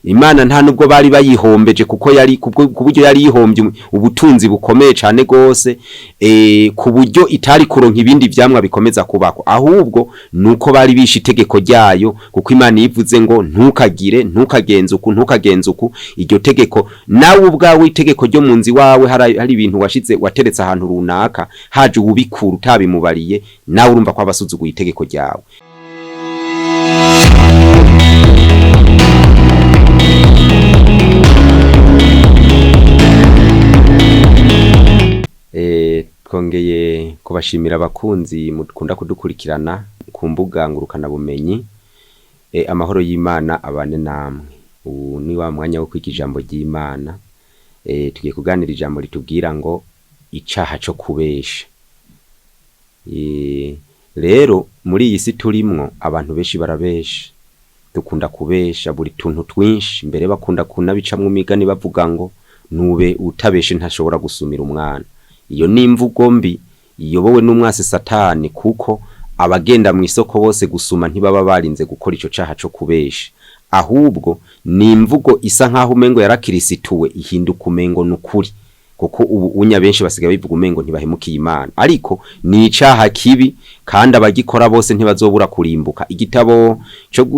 Imana nta nubwo bari bayihombeje kuko yari kuburyo yari yihombye ubutunzi bukomeye cyane gose ku buryo itari kuronka ibindi vyamwa bikomeza kubako, ahubwo nuko bari bishe itegeko ryayo, kuko Imana yivuze ngo ntukagire, ntukagenze uku, iryo tegeko nawe ubwawe itegeko ryo munzi wawe hari ibintu washize wateretse ahantu runaka, haje ubikura utabimubariye, nawe urumva ko abasuzuguye itegeko ryawe. Twongeye kubashimira abakunzi mukunda kudukurikirana ku mbuga ngurukana bumenyi. Amahoro y'Imana abane namwe. Ubu ni wa mwanya wo kwiga ijambo ry'Imana. Tugiye kuganira ijambo ritubwira ngo icaha co kubesha. Rero muri iyi si turimwo abantu benshi barabesha, dukunda kubesha buri tuntu twinshi, mbere bakunda kunabicamwe imigani bavuga ngo nube utabeshe ntashobora gusumira umwana. Iyo ni imvugo mbi iyobowe n'umwase Satani, kuko abagenda mu isoko bose gusuma ntibaba barinze gukora ico caha co kubesha, ahubwo ni imvugo isa nkaho umengo yarakirisituwe ihinduka umengo nukuri, kuko ubu unya benshi basigaye bivuga umengo ntibahemukiye Imana, ariko ni icaha kibi kandi abagikora bose ntibazobura kurimbuka. Igitabo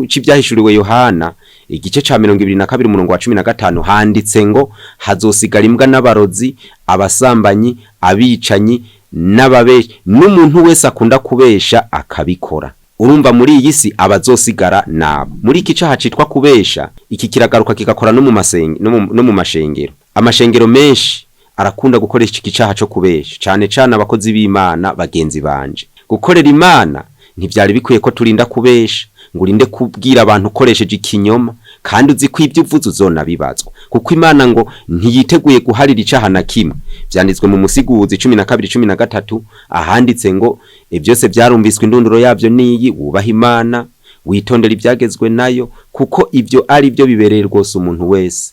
c'ivyahishuriwe Yohana igice ca 22 umurongo wa 15 handitse ngo hazosigara imbwa n'abarozi, abasambanyi, abicanyi n'ababeshi, n'umuntu wese akunda kubesha akabikora. Urumva muri iyi si abazosigara nabo. Muri iki caha citwa kubesha, iki kiragaruka kigakora no mu mashengero. Amashengero menshi arakunda gukoresha iki caha co kubesha, cane cane abakozi b'Imana bagenzi banje. Gukorera Imana ntivyari bikwiye ko turinda kubesha, ngo urinde kubwira abantu ukoresheje ikinyoma, kandi uzi ko ivyo uvuze uzonabibazwa, kuko Imana ngo ntiyiteguye guharira icaha na kimwe. Vyanditswe mu Musiguzi 12:13 ahanditse ngo byose byarumviswe indunduro yavyo niyi: wubaha Imana, witondera ibyagezwe nayo, kuko ivyo ari byo bibereye rwose umuntu wese.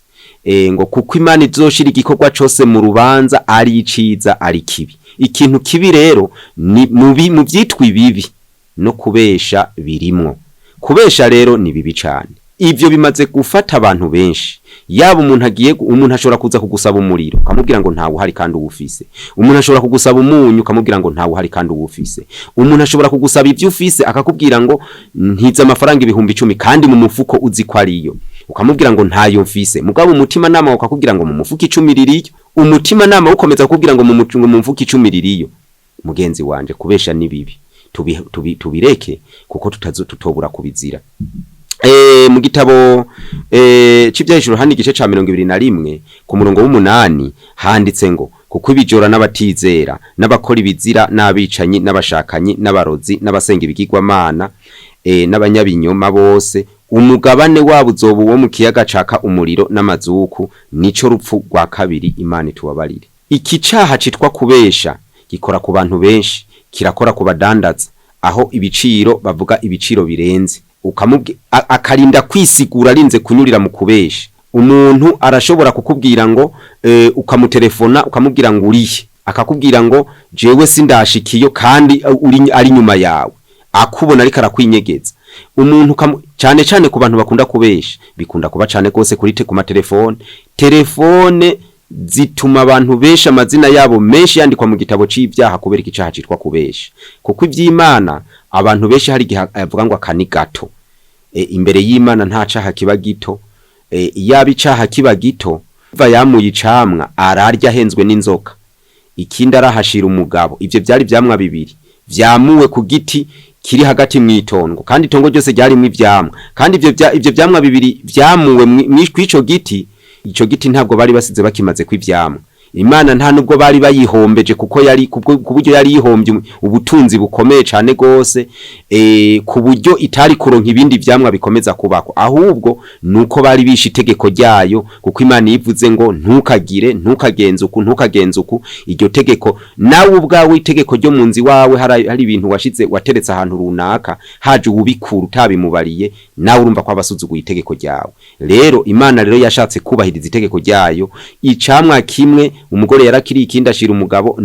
Ngo kuko Imana izoshira igikorwa cose mu rubanza, ari iciza ari kibi. Ikintu kibi rero ni mu vyitwa bibi no kubesha birimwo. Kubesha rero ni bibi cyane. Ivyo bimaze gufata abantu benshi. Yaba umuntu ashobora kuza kugusaba umuriro ukamubwira ngo ntawe uhari kandi uwufise. Umuntu ashobora kugusaba umunyu ukamubwira ngo ntawe uhari kandi uwufise. Umuntu ashobora kugusaba ivyo ufise akakubwira ngo ntiza amafaranga 10,000 kandi mu mufuko uzi ko ariyo, ukamubwira ngo ntayo mfise. Mugabo umutima nama ukakubwira ngo mu mufuko 10 ririyo. Umutima nama ukomeza kukubwira ngo mu mufuko 10 ririyo. Mugenzi wanje, kubesha ni bibi. Tubireke kuko tutobura kubizira. Mu gitabo c'ivyahishuro handi igice ca 21 ku murongo w'8 handitse ngo kuko ibijora n'abatizera n'abakora ibizira n'abicanyi n'abashakanyi n'abarozi n'abasenga ibigirwamana n'abanyabinyoma bose umugabane wabo uzoba wo mu kiyaga caka umuriro n'amazuku, nico rupfu rwa kabiri. Imana itubabarire. Iki caha citwa kubesha gikora ku bantu benshi, kirakora ku badandaza, aho ibiciro bavuga ibiciro birenze, akarinda kwisigura arinze kunyurira mu kubesha. Umuntu arashobora kukubwira ngo ukamutelefona ukamubwira ngo urihe, akakubwira ngo jewe sindashikiyo kandi ari nyuma yawe, akubona ariko arakwinyegeza. Umuntu cyane cyane ku bantu bakunda kubesha, bikunda kuba cyane gose kuri ku telefone zituma abantu besha amazina yabo menshi yandikwa mu gitabo c'ibyaha kubera iki caha citwa kubesha. Kuko ivy'Imana abantu benshi hari gihe avuga ngo akani gato, imbere y'Imana nta caha kiba gito. Yaba icaha kiba gito, yamuye icamwa ararya henzwe n'inzoka, ikindi arahashira umugabo. Ivyo byari vyamwa bibiri vyamuwe ku giti kiri hagati mw'itongo, kandi itongo ryose ryarimo ivyamwa, kandi ivyo vyamwa bibiri vyamuwe mw'ico giti. Ico giti ntabwo bari basize bakimaze kw'ivyamwa. Imana nta nubwo bari bayihombeje kuko yari kuburyo yari yihombye ubutunzi bukomeye cyane gose, ku buryo itari kuronka ibindi vyamwa bikomeza kubako, ahubwo nuko bari bishe itegeko ryayo, kuko Imana yivuze ngo ntukagire, ntukagenze uku, iryo tegeko nawe ubwawe itegeko ryo munzi wawe hari ibintu washize wateretse ahantu runaka, haje ubikura utabimubariye, nawe urumva ko abasuzuguye itegeko ryawe. Rero Imana rero yashatse kubahiriza itegeko ryayo. Icamwa kimwe umugore yarakiri, ikindi ashira umugabo.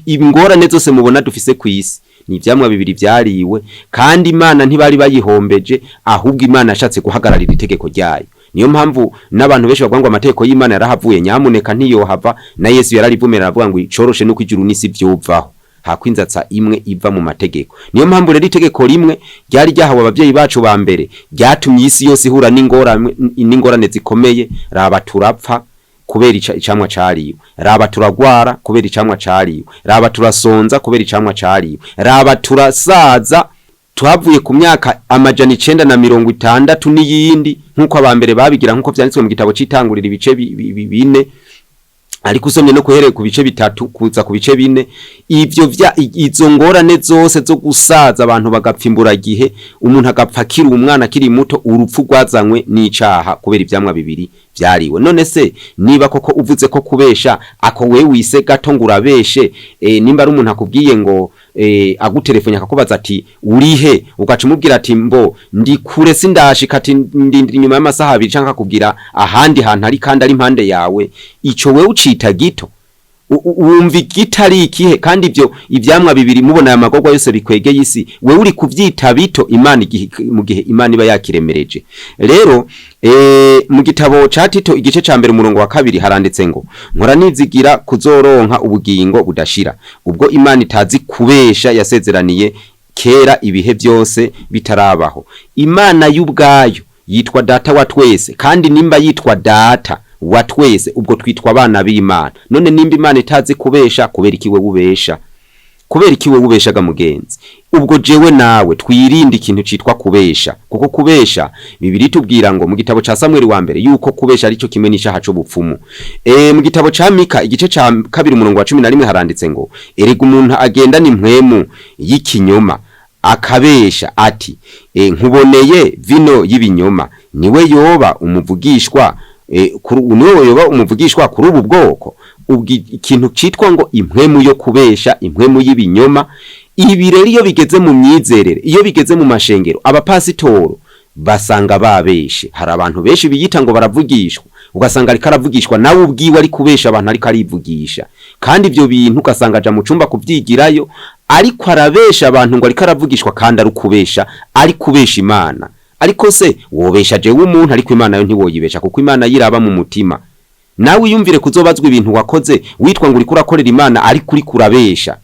Ibingorane zose mubona dufise kw'isi ni ivyamwa bibiri vyariwe, kandi Imana ntibari bayihombeje, ahubwo Imana yashatse guhagararira itegeko ryayo. niyo mpamvu n'abantu benshi bagwa ngo amategeko y'Imana yarahavuye, nyamuneka ntiyohava, na Yesu yararivumera aravuga ngo icoroshe nuko ijuru n'isi byuvaho, hakwinzatsa imwe iva mu mategeko. Niyo mpamvu rero itegeko rimwe ryari ryahawe abavyeyi bacu ba mbere ryatumye isi yose ihura n'ingorane zikomeye, raba turapfa kubera icamwa cariwe, raba turagwara kubera icamwa cariwe, raba turasonza kubera icamwa cariwe, raba turasaza twavuye ku myaka 960 n'iyindi nkuko abambere babigira, nkuko vyanditswe mu gitabo c'itangurira ibice 4, ariko usomye no kuhereye ku bice 3 kuza ku bice 4, ivyo izo ngorane zose zo gusaza abantu bagapfimbura gihe, umuntu agapfa kiri umwana akiri muto, urupfu rwazanywe n'icaha kubera ivyamwa bibiri vyariwe. None se niba koko uvuze ko kubesha, ako we wise gato ngo urabeshe, nimba ari umuntu akubwiye ngo agutelefone akakubaza ati urihe, ugaca umubwira ati mbo ndi kure sindashika, ati ndindira inyuma y'amasaha 2 canka kubwira ahandi hantu ari kandi ari impande yawe, ico we ucita gito? Wumva igitari ikihe? Kandi ivyo ivyamwa bibiri mubona ya magorwa yose bikwegeye isi, we uri kuvyita bito Imana mu gihe Imana iba yakiremereje. Rero mu gitabo ca Tito igice ca mbere umurongo wa 2 haranditse ngo nkora nizigira kuzoronka ubugingo budashira, ubwo Imana itazi kubesha yasezeraniye kera ibihe byose bitarabaho. Imana y'ubwayo yitwa data wa twese, kandi nimba yitwa data wa twese ubwo twitwa abana b'Imana. None nimba Imana itazi kubesha, kubera ikiwe ubesha? Kubera ikiwe ubeshaga mugenzi? Ubwo jewe nawe twirinde ikintu citwa kubesha, kuko kubesha Bibiri tubwira ngo mu gitabo ca Samuel wa mbere yuko kubesha arico kimwe n'ishaha cyo bupfumu. Mu gitabo ca Mika igice ca 2 umurongo wa 11 haranditse ngo erega umuntu agenda n'impwemu y'ikinyoma akabesha ati nkuboneye vino y'ibinyoma, niwe yoba umuvugishwa kuri ubu bwoko. Ikintu citwa ngo impwemu yo kubesha, impwemu y'ibinyoma, ibi rero iyo bigeze mu myizerere, iyo bigeze mu mashengero, abapasitoro basanga babeshe. Hari abantu benshi biyita ngo baravugishwa, ugasanga ari karavugishwa nawe ubwiwe ari kubesha abantu ari karivugisha, kandi ivyo bintu ugasanga aja mu cumba kuvyigirayo ariko arabesha abantu ngo ari karavugishwa kandi ari kubesha, ari kubesha Imana. Ariko se wobesha jewe umuntu, ariko Imana yo ntiwoyibesha, kuko Imana yiraba mu mutima. Nawe yumvire kuzobazwa ibintu wakoze witwa ngo uri kurakorera Imana ari kuri kurabesha.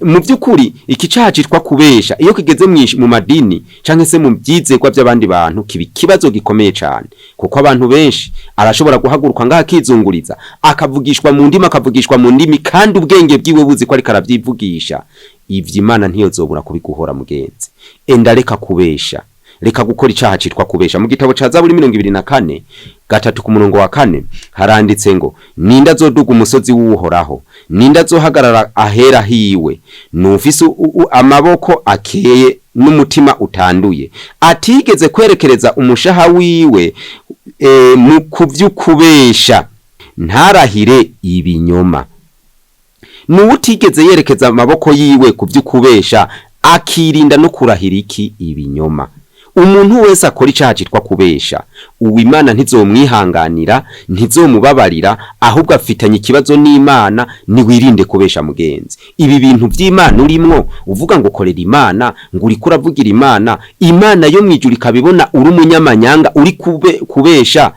Mu byukuri iki cyaha citwa kubesha iyo kigeze mu madini canke se mu byizegwa by'abandi bantu kibi kibazo gikomeye cyane, kuko abantu benshi arashobora guhaguruka ngaha kizunguriza akavugishwa mu ndimi kandi ubwenge bwiwe buzi ko ari karavyivugisha. Ivyo Imana ntiyozobura kubiguhora mugenzi. Enda reka kubesha, reka gukora icyaha citwa kubesha. Mu gitabo ca Zaburi 24 gatatu ku murongo wa 4 haranditse ngo ninda zoduga umusozi w'uhoraho, ninda zohagarara ahera hiwe, nufise amaboko akeye n'umutima utanduye, atigeze kwerekereza umushaha wiwe mu kuvyukubesha, ntarahire ibinyoma. Nuwutigeze yerekeza amaboko yiwe kuvyukubesha, akirinda no kurahira iki ibinyoma. Umuntu wese akora icyaha citwa kubesha, Uwimana ntizomwihanganira, ntizomubabarira, ahubwo afitanye ikibazo n'Imana. Ni wirinde kubesha mugenzi. Ibi bintu by'Imana urimwo uvuga ngo korera Imana, ngo uri kuravugira Imana, Imana yo mwijuri kabibona uri umunyamanyanga uri kubesha,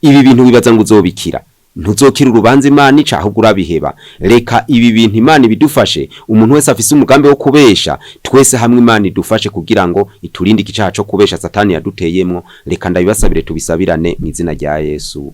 ibi bintu bibaza ngo uzobikira. Ntuzokira urubanza Imana ica, ahubwo urabiheba. Reka ibi bintu Imana bidufashe. Umuntu wese afise umugambi wo kubesha, twese hamwe Imana idufashe kugira ngo iturinde ikicaha cyo kubesha Satani yaduteyemwo. Reka ndabibasabire tubisabirane mu izina rya Yesu.